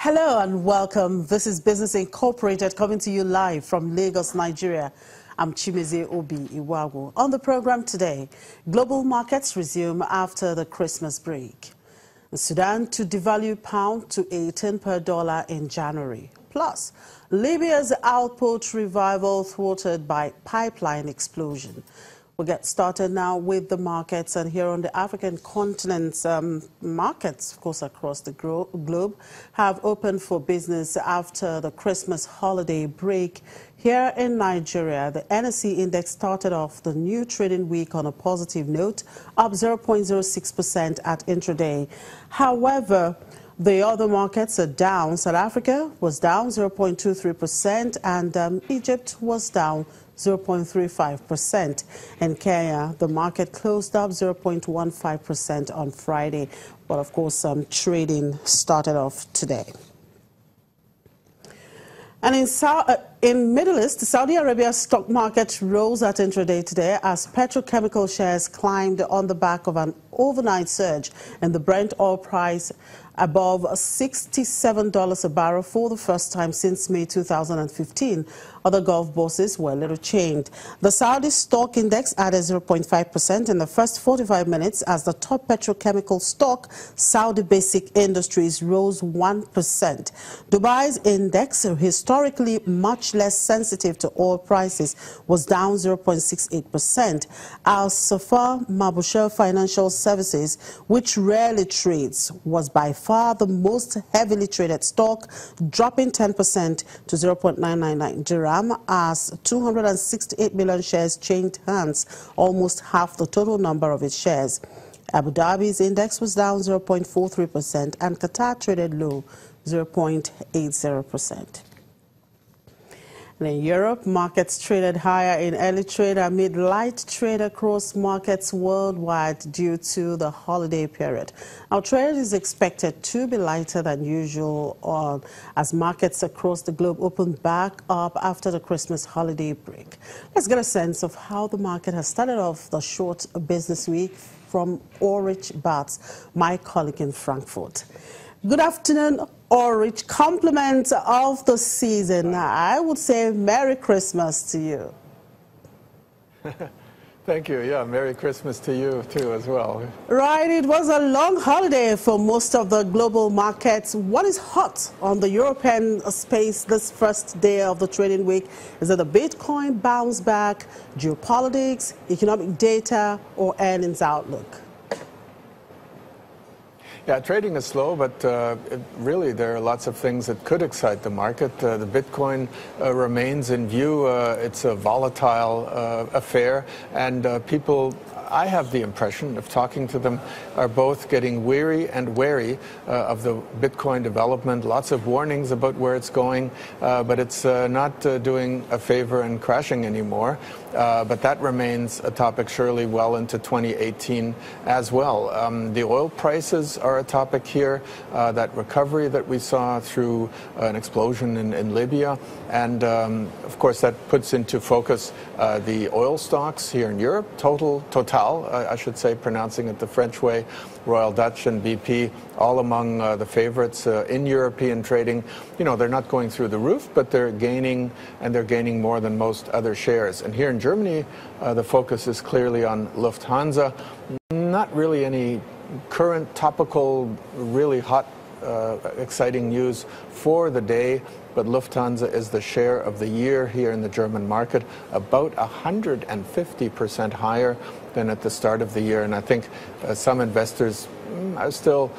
Hello and welcome. This is Business Incorporated coming to you live from Lagos, Nigeria. I'm Chimeze Obi Iwagu. On the program today, global markets resume after the Christmas break. Sudan to devalue pound to 18 per dollar in January. Plus, Libya's output revival thwarted by pipeline explosion. We'll get started now with the markets, and here on the African continent, markets, of course, across the globe have opened for business after the Christmas holiday break. Here in Nigeria, the NSE index started off the new trading week on a positive note, up 0.06% at intraday. However, the other markets are down. South Africa was down 0.23% and Egypt was down 0.35%. In Kenya, the market closed up 0.15% on Friday. But of course, trading started off today. And in Middle East, Saudi Arabia's stock market rose at intraday today as petrochemical shares climbed on the back of an overnight surge in the Brent oil price above $67 a barrel for the first time since May 2015. Other Gulf bosses were little changed. The Saudi stock index added 0.5% in the first 45 minutes as the top petrochemical stock, Saudi Basic Industries, rose 1%. Dubai's index, historically much less sensitive to oil prices, was down 0.68%. Al Safar Mabushel Financial Services, which rarely trades, was by far the most heavily traded stock, dropping 10% to 0.999 dirham as 268 million shares changed hands, almost half the total number of its shares. Abu Dhabi's index was down 0.43% and Qatar traded low 0.80%. In Europe, markets traded higher in early trade amid light trade across markets worldwide due to the holiday period. Our trade is expected to be lighter than usual as markets across the globe open back up after the Christmas holiday break. Let's get a sense of how the market has started off the short business week from Ulrich Batz, my colleague in Frankfurt. Good afternoon, Ulrich. Compliments of the season. I would say Merry Christmas to you. Thank you. Yeah, Merry Christmas to you too as well. Right, it was a long holiday for most of the global markets. What is hot on the European space this first day of the trading week? Is it the Bitcoin bounce back, geopolitics, economic data, or earnings outlook? Yeah, trading is slow, but really there are lots of things that could excite the market. The Bitcoin remains in view. It's a volatile affair, and people, I have the impression of talking to them, are both getting weary and wary of the Bitcoin development. Lots of warnings about where it's going, but it's not doing a favor and crashing anymore. But that remains a topic surely well into 2018 as well. The oil prices are a topic here, that recovery that we saw through an explosion in Libya. And of course that puts into focus the oil stocks here in Europe. Total, I should say, pronouncing it the French way, Royal Dutch and BP, all among the favorites in European trading. You know, they're not going through the roof, but they're gaining, and they're gaining more than most other shares. And here in Germany, the focus is clearly on Lufthansa. Not really any current, topical, really hot, exciting news for the day, but Lufthansa is the share of the year here in the German market, about 150% higher than at the start of the year. And I think some investors are still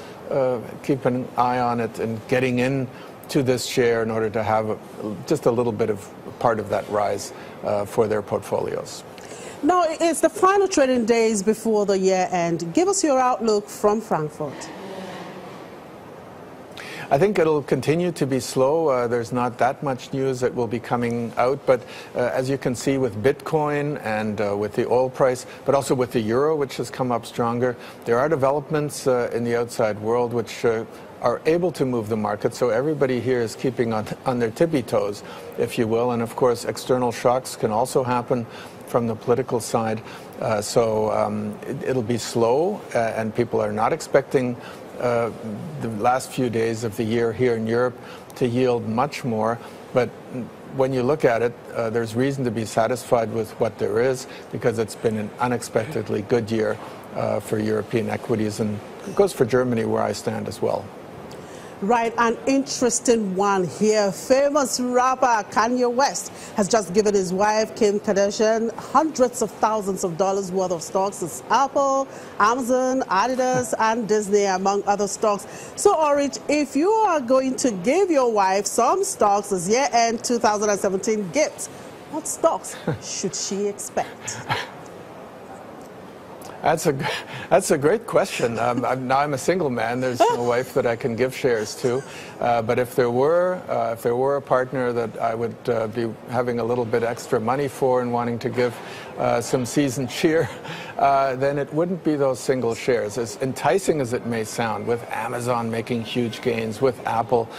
keep an eye on it and getting in to this share in order to have just a little bit of part of that rise for their portfolios. Now, it's the final trading days before the year end. Give us your outlook from Frankfurt. I think it'll continue to be slow. There's not that much news that will be coming out, but as you can see with Bitcoin and with the oil price, but also with the euro, which has come up stronger, there are developments in the outside world which are able to move the market. So everybody here is keeping on their tippy toes, if you will. And of course, external shocks can also happen from the political side. So it'll be slow, and people are not expecting the last few days of the year here in Europe to yield much more. But when you look at it, there's reason to be satisfied with what there is, because it's been an unexpectedly good year for European equities, and it goes for Germany, where I stand as well. Right, an interesting one here. Famous rapper Kanye West has just given his wife Kim Kardashian hundreds of thousands of dollars worth of stocks as Apple, Amazon, Adidas, and Disney, among other stocks. So, Orich, if you are going to give your wife some stocks as year-end 2017 gifts, what stocks should she expect? That's a great question. Now I'm a single man. There's no wife that I can give shares to. But if there were a partner that I would be having a little bit extra money for and wanting to give some seasoned cheer, then it wouldn't be those single shares. As enticing as it may sound, with Amazon making huge gains, with Apple,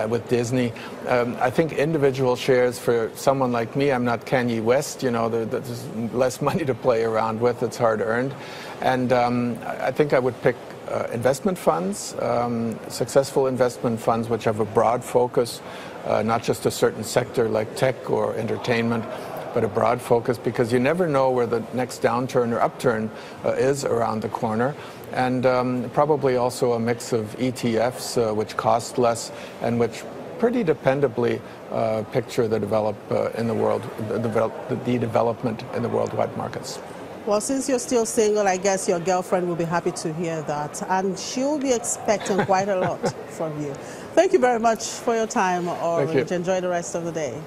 with Disney, I think individual shares for someone like me, I'm not Kanye West, you know, there's less money to play around with, it's hard earned. And I think I would pick investment funds, successful investment funds which have a broad focus, not just a certain sector like tech or entertainment, but a broad focus, because you never know where the next downturn or upturn is around the corner. And probably also a mix of ETFs, which cost less and which pretty dependably picture the development in the worldwide markets. Well, since you're still single, I guess your girlfriend will be happy to hear that, and she'll be expecting quite a lot from you. Thank you very much for your time, Orich. Enjoy the rest of the day.